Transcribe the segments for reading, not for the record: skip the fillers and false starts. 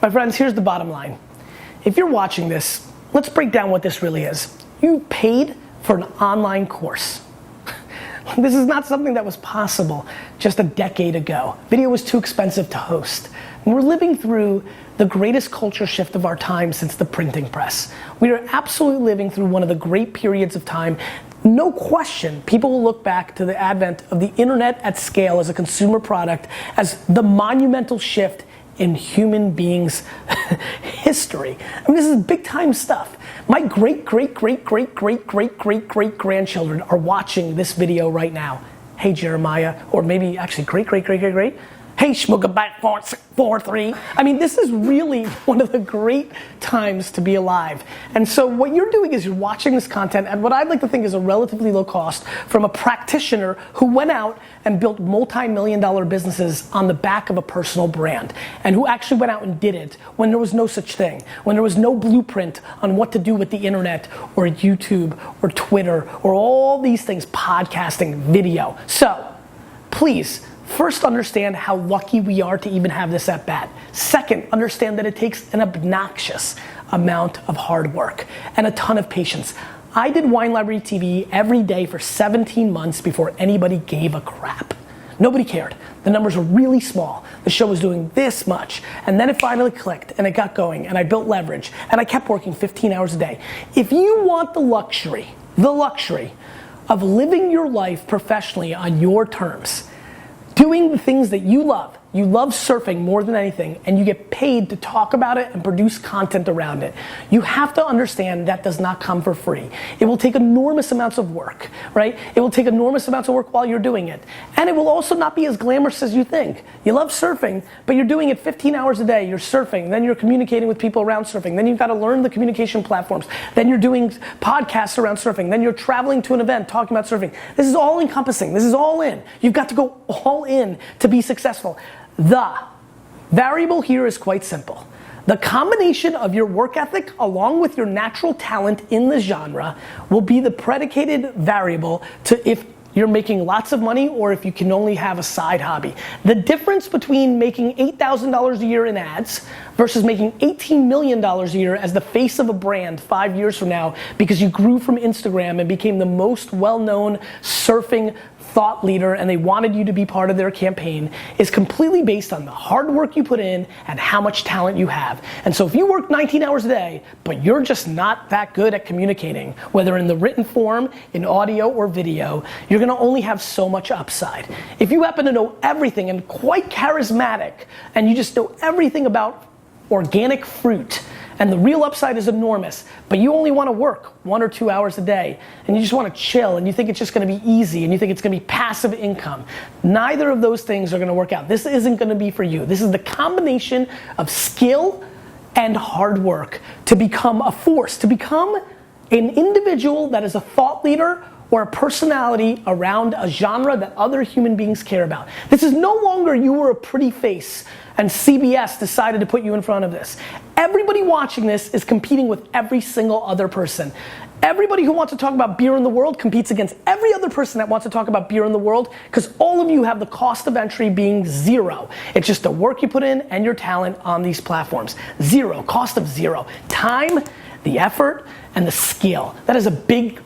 My friends, here's the bottom line. If you're watching this, let's break down what this really is. You paid for an online course. This is not something that was possible just a decade ago. Video was too expensive to host. And we're living through the greatest culture shift of our time since the printing press. We are absolutely living through one of the great periods of time. No question, people will look back to the advent of the internet at scale as a consumer product as the monumental shift in human beings' history. I mean, this is big time stuff. My great grandchildren are watching this video right now. Hey Jeremiah, or maybe actually great. Hey Shmooga back 4-3. I mean, this is really one of the great times to be alive. And so what you're doing is you're watching this content at what I'd like to think is a relatively low cost from a practitioner who went out and built multi-million-dollar businesses on the back of a personal brand, and who actually went out and did it when there was no such thing, when there was no blueprint on what to do with the internet or YouTube or Twitter or all these things, podcasting, video. So, please, first, understand how lucky we are to even have this at bat. Second, understand that it takes an obnoxious amount of hard work and a ton of patience. I did Wine Library TV every day for 17 months before anybody gave a crap. Nobody cared. The numbers were really small. The show was doing this much. And then it finally clicked and it got going and I built leverage and I kept working 15 hours a day. If you want the luxury of living your life professionally on your terms, doing the things that you love surfing more than anything, and you get paid to talk about it and produce content around it. You have to understand that does not come for free. It will take enormous amounts of work, right? It will take enormous amounts of work while you're doing it. And it will also not be as glamorous as you think. You love surfing, but you're doing it 15 hours a day. You're surfing, then you're communicating with people around surfing, then you've got to learn the communication platforms, then you're doing podcasts around surfing, then you're traveling to an event talking about surfing. This is all encompassing. This is all in. You've got to go all in to be successful. The variable here is quite simple. The combination of your work ethic along with your natural talent in the genre will be the predicated variable to if you're making lots of money or if you can only have a side hobby. The difference between making $8,000 a year in ads versus making $18 million a year as the face of a brand 5 years from now because you grew from Instagram and became the most well-known surfing thought leader and they wanted you to be part of their campaign is completely based on the hard work you put in and how much talent you have. And so if you work 19 hours a day, but you're just not that good at communicating, whether in the written form, in audio or video, you're gonna only have so much upside. If you happen to know everything and quite charismatic, and you just know everything about organic fruit, and the real upside is enormous, but you only want to work 1 or 2 hours a day, and you just want to chill, and you think it's just going to be easy, and you think it's going to be passive income. Neither of those things are going to work out. This isn't going to be for you. This is the combination of skill and hard work to become a force, to become an individual that is a thought leader or a personality around a genre that other human beings care about. This is no longer you were a pretty face and CBS decided to put you in front of this. Everybody watching this is competing with every single other person. Everybody who wants to talk about beer in the world competes against every other person that wants to talk about beer in the world because all of you have the cost of entry being zero. It's just the work you put in and your talent on these platforms. Zero, cost of zero. Time, the effort, and the skill. That is a big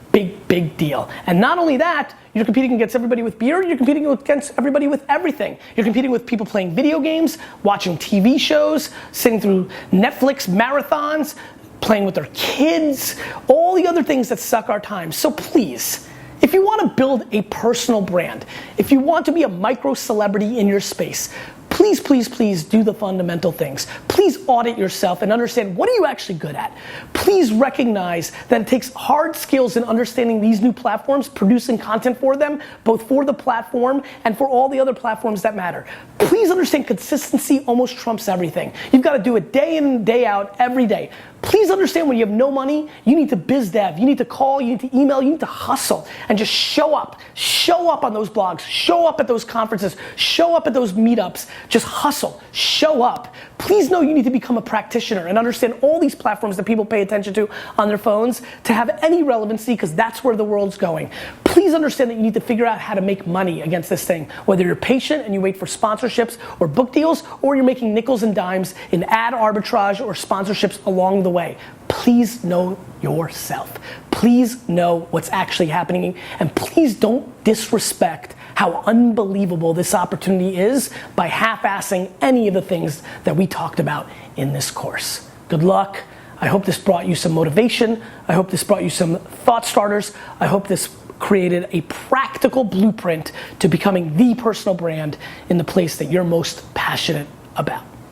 deal. And not only that, you're competing against everybody with beer, you're competing against everybody with everything. You're competing with people playing video games, watching TV shows, sitting through Netflix marathons, playing with their kids, all the other things that suck our time. So please, if you want to build a personal brand, if you want to be a micro celebrity in your space, please do the fundamental things. Please audit yourself and understand what are you actually good at. Please recognize that it takes hard skills in understanding these new platforms, producing content for them, both for the platform and for all the other platforms that matter. Please understand consistency almost trumps everything. You've got to do it day in and day out, every day. Please understand when you have no money, you need to biz dev, you need to call, you need to email, you need to hustle and just show up. Show up on those blogs, show up at those conferences, show up at those meetups, just hustle, show up. Please know you need to become a practitioner and understand all these platforms that people pay attention to on their phones to have any relevancy because that's where the world's going. please understand that you need to figure out how to make money against this thing. Whether you're patient and you wait for sponsorships or book deals, or you're making nickels and dimes in ad arbitrage or sponsorships along the way. Please know yourself. Please know what's actually happening, and please don't disrespect how unbelievable this opportunity is by half-assing any of the things that we talked about in this course. Good luck. I hope this brought you some motivation. I hope this brought you some thought starters. I hope this created a practical blueprint to becoming the personal brand in the place that you're most passionate about.